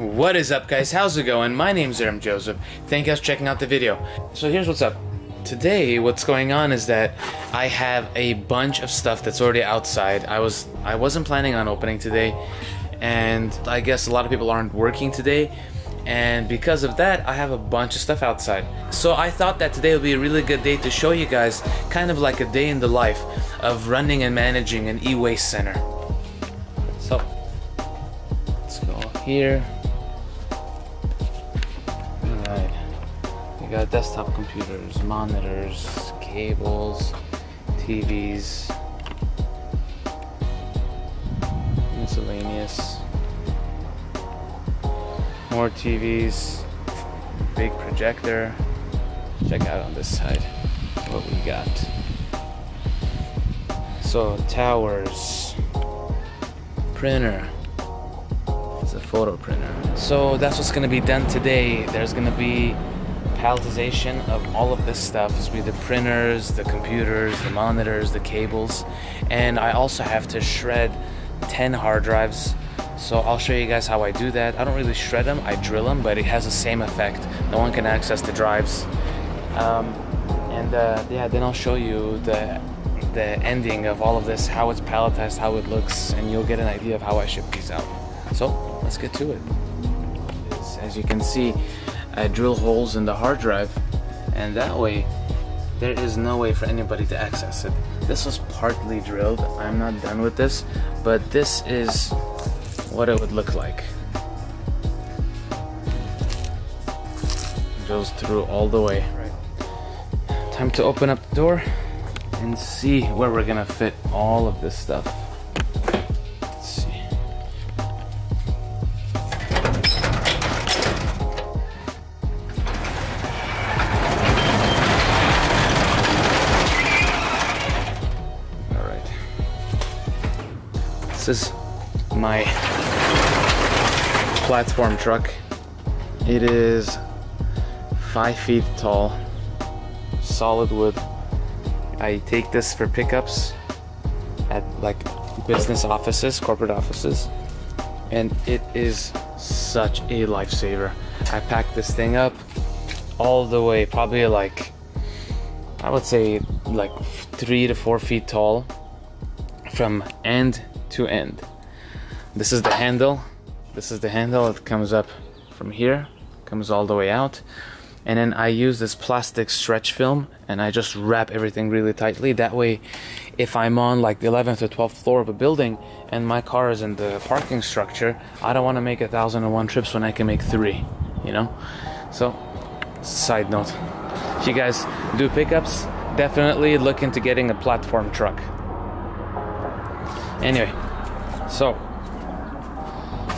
What is up, guys? How's it going? My name's Aram Joseph. Thank you guys for checking out the video. So here's what's up. Today, what's going on is that I have a bunch of stuff that's already outside. I wasn't planning on opening today, and I guess a lot of people aren't working today, and because of that, I have a bunch of stuff outside. So I thought that today would be a really good day to show you guys kind of like a day in the life of running and managing an e-waste center. So let's go here. Alright, we got desktop computers, monitors, cables, TVs, miscellaneous, more TVs, big projector. Check out on this side what we got. So towers, printer. It's a photo printer. So that's what's gonna be done today. There's gonna be palletization of all of this stuff. It's be the printers, the computers, the monitors, the cables, and I also have to shred 10 hard drives. So I'll show you guys how I do that. I don't really shred them, I drill them, but it has the same effect. No one can access the drives. Yeah, then I'll show you the ending of all of this, how it's palletized, how it looks, and you'll get an idea of how I ship these out. So let's get to it. As you can see, I drill holes in the hard drive, and that way there is no way for anybody to access it. This was partly drilled. I'm not done with this, but this is what it would look like. It goes through all the way. Time to open up the door and see where we're gonna fit all of this stuff. Let's see. All right. This is my platform truck. It is 5 feet tall, solid wood. I take this for pickups at like business offices, corporate offices, and it is such a lifesaver. I pack this thing up all the way, probably like, I would say like 3 to 4 feet tall from end to end. This is the handle. This is the handle. It comes up from here, comes all the way out, and then I use this plastic stretch film and I just wrap everything really tightly. That way, if I'm on like the 11th or 12th floor of a building and my car is in the parking structure, I don't want to make 1,001 trips when I can make 3, you know? So, side note, if you guys do pickups, definitely look into getting a platform truck. Anyway, so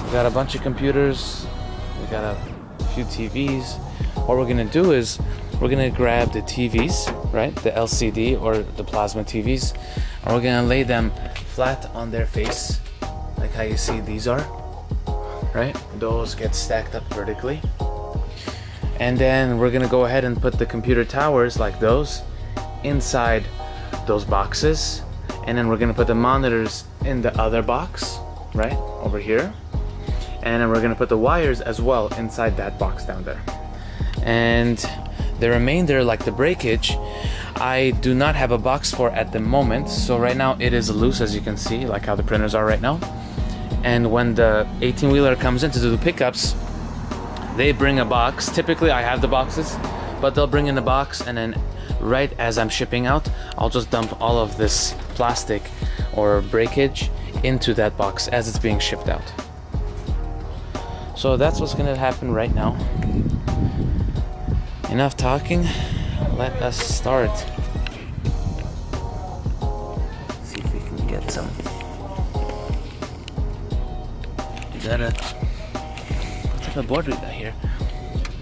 we got a bunch of computers, we got a few TVs. What we're gonna do is we're gonna grab the TVs, right, the LCD or the plasma TVs, and we're gonna lay them flat on their face, like how you see these are, right? Those get stacked up vertically, and then we're gonna go ahead and put the computer towers like those inside those boxes, and then we're gonna put the monitors in the other box, right, over here, and then we're gonna put the wires as well inside that box down there. And the remainder, like the breakage, I do not have a box for at the moment. So right now it is loose, as you can see, like how the printers are right now. And when the 18-wheeler comes in to do the pickups, they bring a box. Typically I have the boxes, but they'll bring in the box, and then right as I'm shipping out, I'll just dump all of this plastic or breakage into that box as it's being shipped out. So that's what's gonna happen right now. Enough talking, let us start. See if we can get some. We got a, what type of board we got here?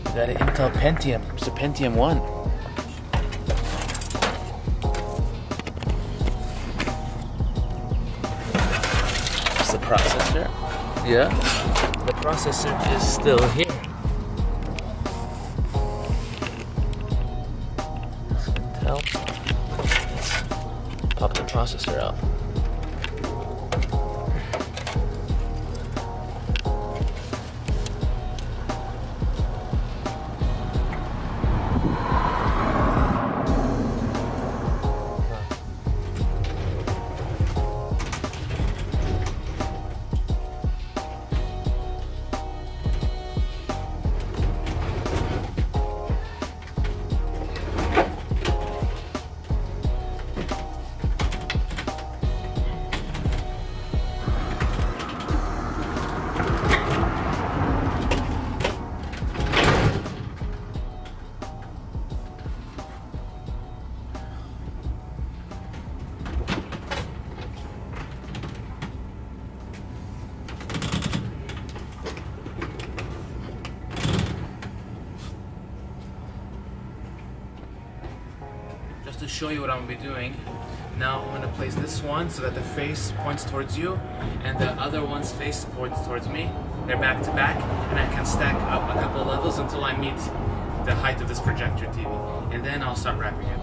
We got an Intel Pentium, it's a Pentium 1. It's the processor. Yeah, the processor is still here. Let's pop the processor out. show you what I'm gonna be doing. Now I'm gonna place this one so that the face points towards you and the other one's face points towards me. They're back to back, and I can stack up a couple levels until I meet the height of this projector TV. And then I'll start wrapping it.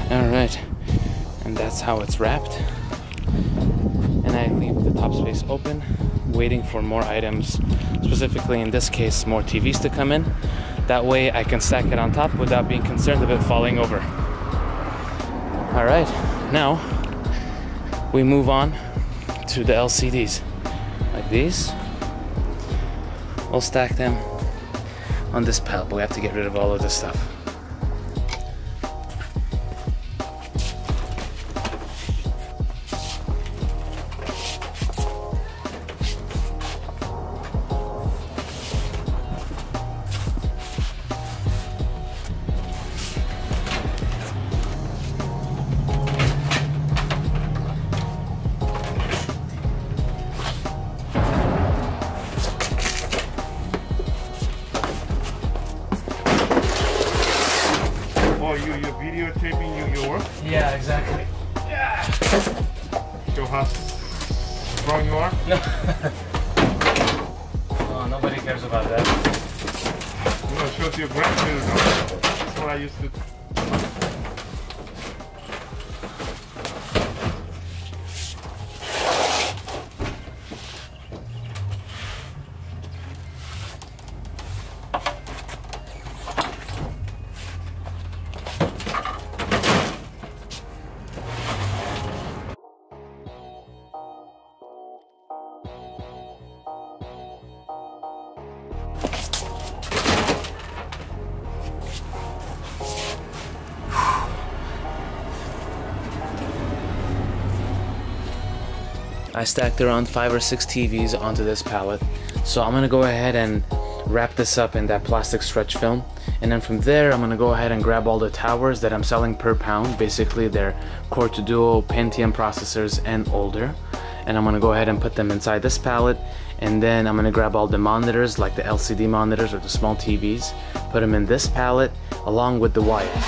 Alright, and that's how it's wrapped. And I leave the top space open, waiting for more items, specifically in this case, more TVs to come in. That way I can stack it on top without being concerned of it falling over. Alright, now we move on to the LCDs. Like these. We'll stack them on this pallet, but we have to get rid of all of this stuff. You're videotaping your work? Yeah, exactly. Yeah. Show how strong you are? No. Oh, nobody cares about that. You know, show to your grandchildren. That's what I used to. I stacked around 5 or 6 TVs onto this pallet. So I'm gonna go ahead and wrap this up in that plastic stretch film. And then from there, I'm gonna go ahead and grab all the towers that I'm selling per pound. Basically, they're Core 2 Duo, Pentium processors, and older. And I'm gonna go ahead and put them inside this pallet. And then I'm gonna grab all the monitors, like the LCD monitors or the small TVs, put them in this pallet along with the wires.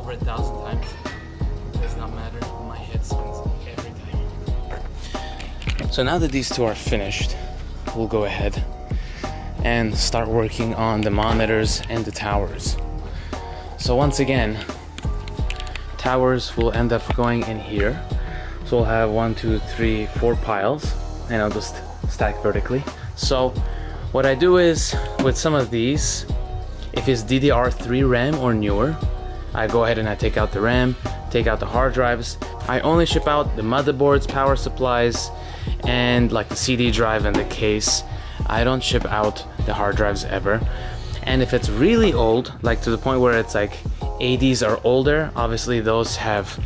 over 1,000 times. It does not matter. My head spins every time. So now that these two are finished, we'll go ahead and start working on the monitors and the towers. So once again, towers will end up going in here. So we'll have 1, 2, 3, 4 piles, and I'll just stack vertically. So what I do is, with some of these, if it's DDR3 RAM or newer, I go ahead and I take out the RAM, take out the hard drives. I only ship out the motherboards, power supplies, and like the CD drive and the case. I don't ship out the hard drives ever. And if it's really old, like to the point where it's like 80s or older, obviously those have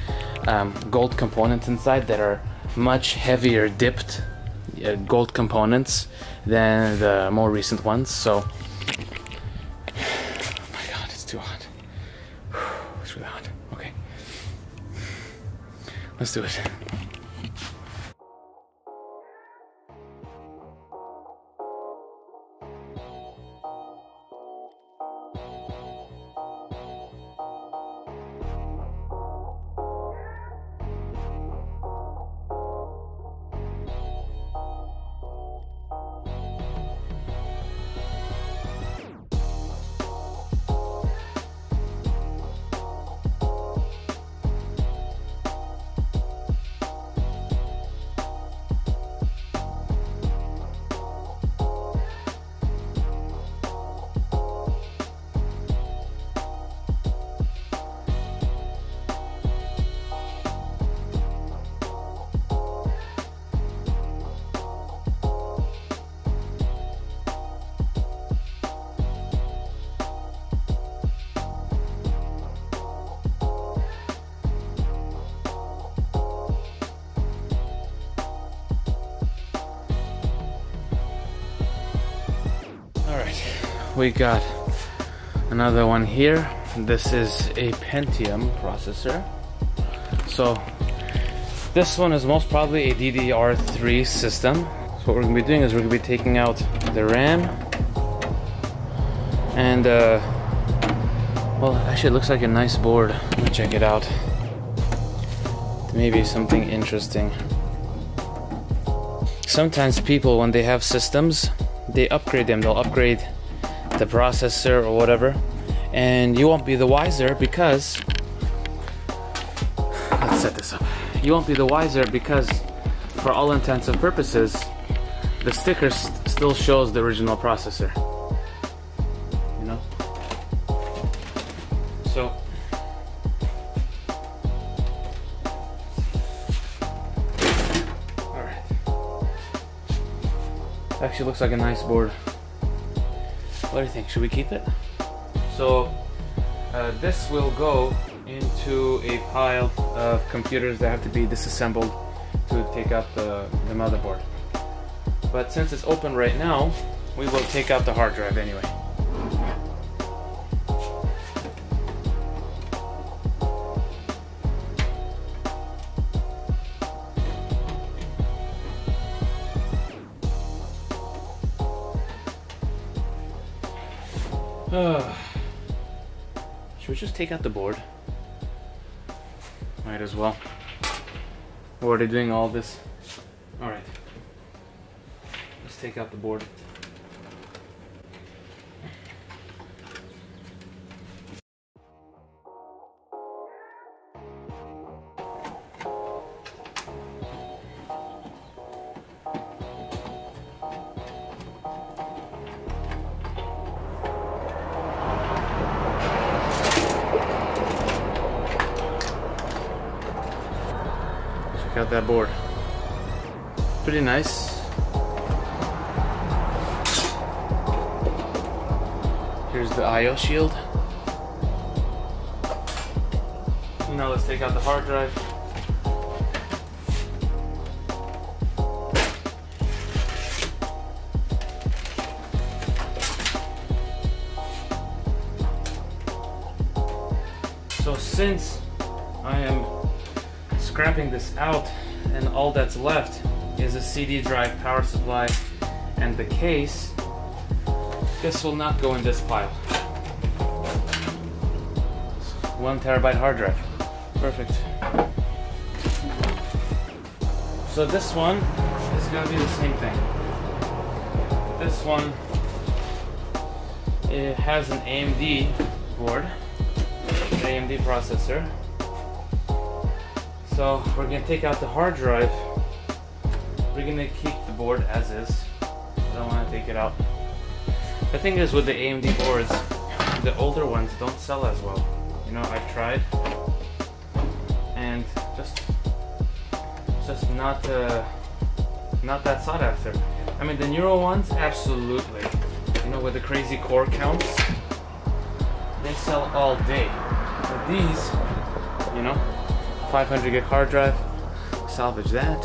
gold components inside that are much heavier dipped gold components than the more recent ones. So, oh my god, it's too hot. It's really hot. Okay, let's do it. We got another one here. This is a Pentium processor. So this one is most probably a DDR3 system. So what we're gonna be doing is we're gonna be taking out the RAM and well, actually it looks like a nice board. Let me check it out. Maybe something interesting. Sometimes people, when they have systems, they upgrade them. They'll upgrade the processor or whatever, and you won't be the wiser because, let's set this up. You won't be the wiser because, for all intents and purposes, the sticker still shows the original processor. You know? So, alright. Actually looks like a nice board. What do you think? Should we keep it? So this will go into a pile of computers that have to be disassembled to take out the motherboard. But since it's open right now, we will take out the hard drive anyway. Should we just take out the board? Might as well. We're already doing all this. Alright. Let's take out the board. Check out that board. Pretty nice. Here's the I/O shield. Now let's take out the hard drive. So since I am scrapping this out and all that's left is a CD drive, power supply, and the case, this will not go in this pile. 1 terabyte hard drive. Perfect. So this one is going to be the same thing. This one, it has an AMD board, an AMD processor. So we're gonna take out the hard drive. We're gonna keep the board as is. I don't want to take it out. The thing is with the AMD boards, the older ones don't sell as well. You know, I've tried, and just not that sought after. I mean, the newer ones, absolutely. You know, with the crazy core counts, they sell all day. But these, you know, 500 gig hard drive, salvage that.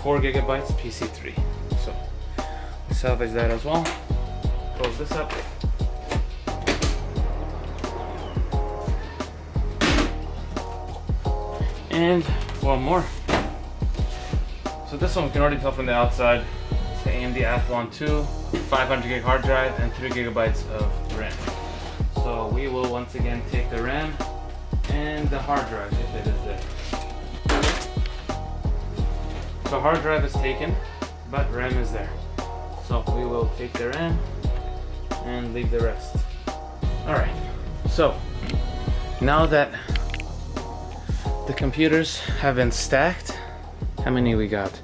4 gigabytes PC3. So salvage that as well. Close this up. And one more. So this one we can already tell from the outside. It's the AMD Athlon 2, 500 gig hard drive, and 3 gigabytes of RAM. So we will once again take the RAM and the hard drive if it is there. So hard drive is taken, but RAM is there. So we will take the RAM and leave the rest. Alright, so now that the computers have been stacked, how many we got?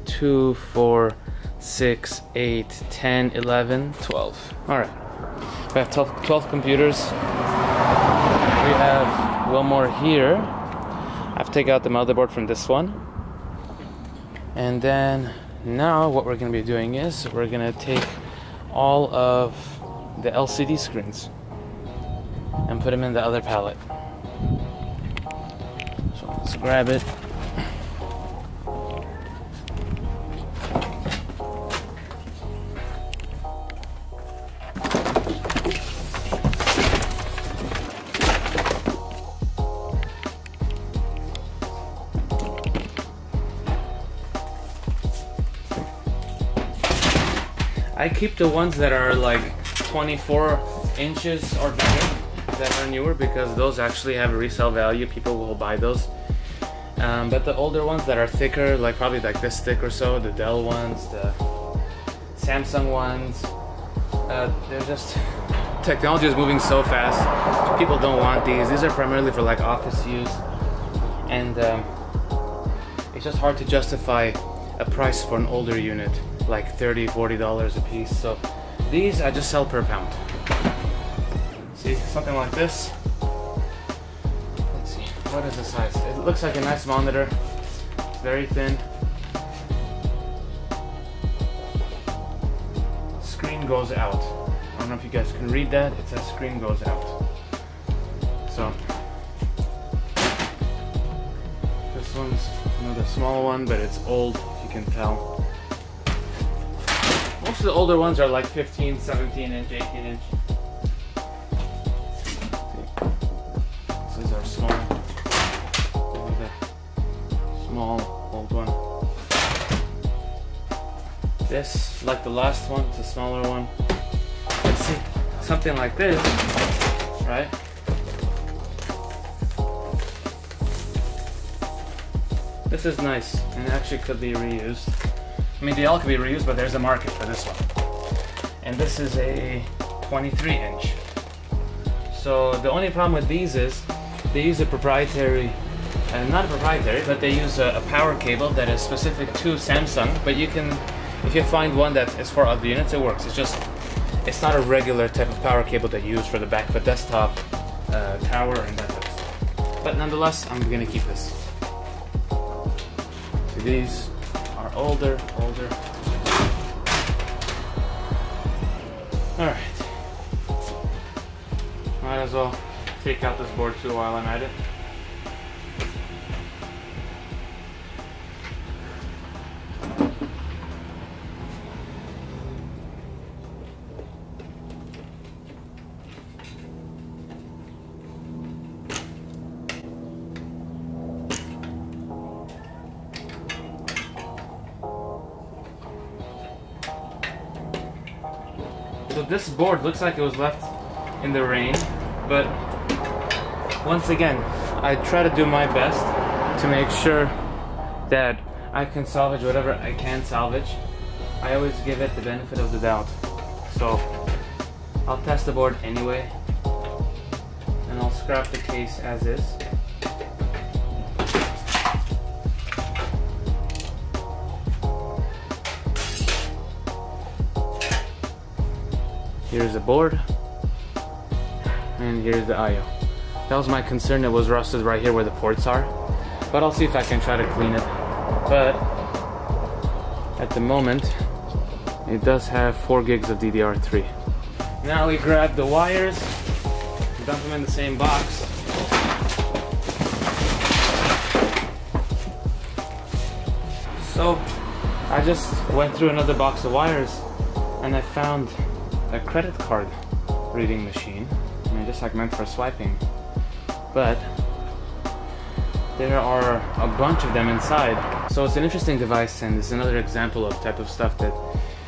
2, 4, 6, 8, 10, 11, 12. Alright, we have 12 computers. We have one more here. I've taken out the motherboard from this one. And then now what we're going to be doing is we're going to take all of the LCD screens and put them in the other pallet. So let's grab it. I keep the ones that are like 24 inches or better that are newer because those actually have a resale value. People will buy those. But the older ones that are thicker, like probably like this thick or so, the Dell ones, the Samsung ones, they're just, technology is moving so fast. People don't want these. These are primarily for like office use. And it's just hard to justify a price for an older unit, like $30, $40 a piece. So these I just sell per pound. See, something like this. Let's see, what is the size? It looks like a nice monitor. It's very thin. Screen goes out. I don't know if you guys can read that. It says screen goes out. So this one's another small one, but it's old, if you can tell. Most of the older ones are like 15, 17 inch, 18 inch. These are small. Small old one. This, like the last one, it's a smaller one. Let's see, something like this, right? This is nice and actually could be reused. I mean, they all could be reused, but there's a market for this one. And this is a 23 inch. So the only problem with these is they use a proprietary, not a proprietary, but they use a power cable that is specific to Samsung. But you can, if you find one that is for other units, it works. It's just, it's not a regular type of power cable that you use for the back of a desktop tower and that type of stuff. But nonetheless, I'm gonna keep this. So these are older. Alright. Might as well take out this board too while I'm at it. So this board looks like it was left in the rain, but once again, I try to do my best to make sure that I can salvage whatever I can salvage. I always give it the benefit of the doubt. So I'll test the board anyway, and I'll scrap the case as is. Here's the board, and here's the I/O. That was my concern, it was rusted right here where the ports are, but I'll see if I can try to clean it. But at the moment it does have 4 gigs of DDR3. Now we grab the wires, dump them in the same box. So I just went through another box of wires and I found a credit card reading machine. I mean, just like meant for swiping, but there are a bunch of them inside. So it's an interesting device, and it's another example of type of stuff that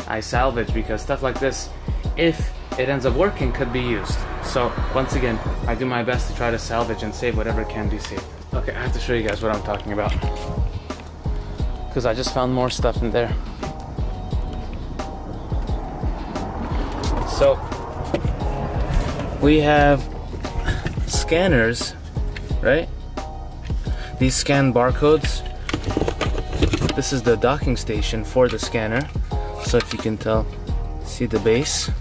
I salvage, because stuff like this, if it ends up working, could be used. So once again, I do my best to try to salvage and save whatever can be saved. Okay, I have to show you guys what I'm talking about, because I just found more stuff in there. So we have scanners, right? These scan barcodes. This is the docking station for the scanner. So if you can tell, see the base,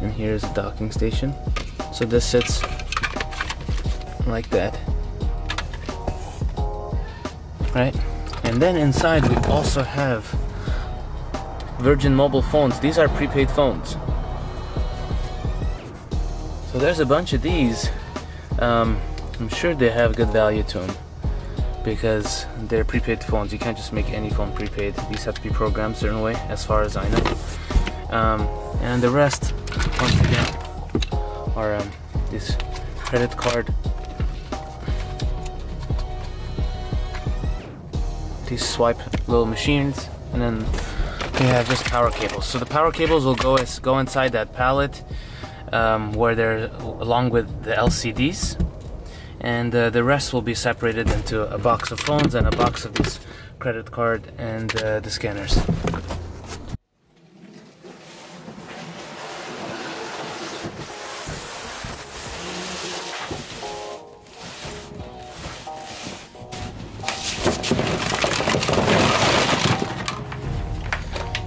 and here's the docking station. So this sits like that, right? And then inside we also have Virgin mobile phones. These are prepaid phones. So there's a bunch of these. I'm sure they have good value to them because they're prepaid phones. You can't just make any phone prepaid. These have to be programmed a certain way, as far as I know. And the rest, once again, are this credit card. These swipe little machines, and then we have just power cables. So the power cables will go inside that pallet where they're along with the LCDs. And the rest will be separated into a box of phones and a box of this credit card and the scanners.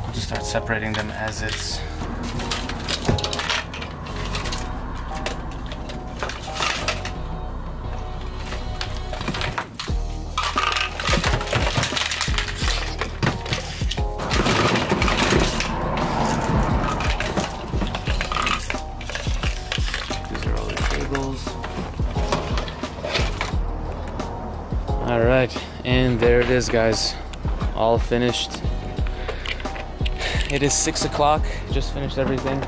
I'll just start separating them as it's. Alright, and there it is, guys, all finished. It is 6 o'clock, just finished everything.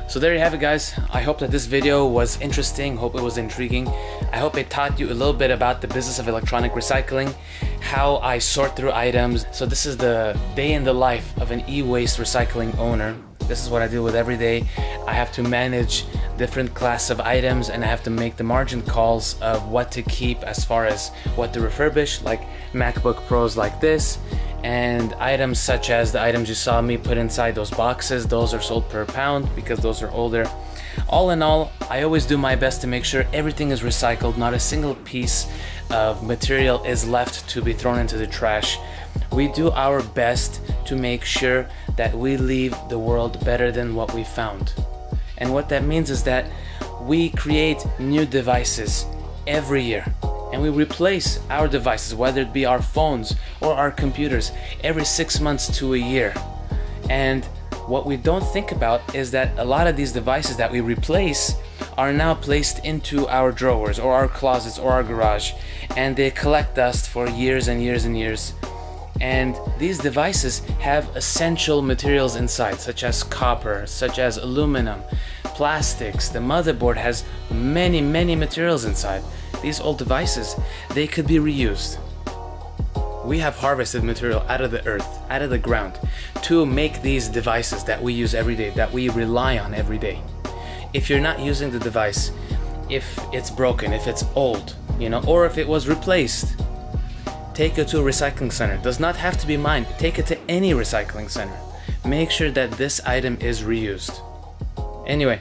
So there you have it, guys. I hope that this video was interesting, hope it was intriguing. I hope it taught you a little bit about the business of electronic recycling, how I sort through items. So this is the day in the life of an e-waste recycling owner. This is what I deal with every day. I have to manage different class of items, and I have to make the margin calls of what to keep as far as what to refurbish, like MacBook Pros like this, and items such as the items you saw me put inside those boxes. Those are sold per pound because those are older. All in all, I always do my best to make sure everything is recycled. Not a single piece of material is left to be thrown into the trash. We do our best to make sure that we leave the world better than what we found. And what that means is that we create new devices every year, and we replace our devices, whether it be our phones or our computers, every 6 months to a year. And what we don't think about is that a lot of these devices that we replace are now placed into our drawers or our closets or our garage, and they collect dust for years and years and years. And these devices have essential materials inside, such as copper, such as aluminum, plastics. The motherboard has many materials inside. These old devices, they could be reused. We have harvested material out of the earth, out of the ground, to make these devices that we use every day, that we rely on every day. If you're not using the device, if it's broken, if it's old, or if it was replaced, take it to a recycling center. It does not have to be mine. Take it to any recycling center. Make sure that this item is reused. Anyway,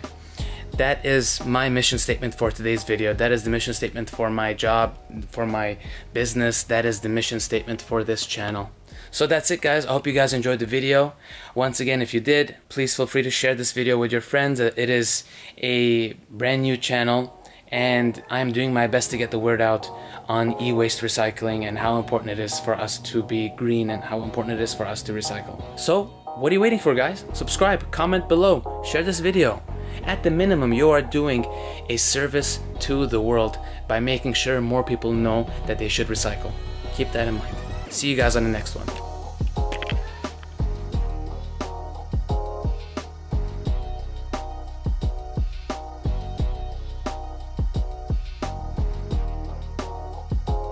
that is my mission statement for today's video. That is the mission statement for my job, for my business. That is the mission statement for this channel. So that's it, guys. I hope you guys enjoyed the video. Once again, if you did, please feel free to share this video with your friends. It is a brand new channel, and I'm doing my best to get the word out on e-waste recycling and how important it is for us to be green and how important it is for us to recycle. So what are you waiting for, guys? Subscribe, comment below, share this video. At the minimum, you are doing a service to the world by making sure more people know that they should recycle. Keep that in mind. See you guys on the next one.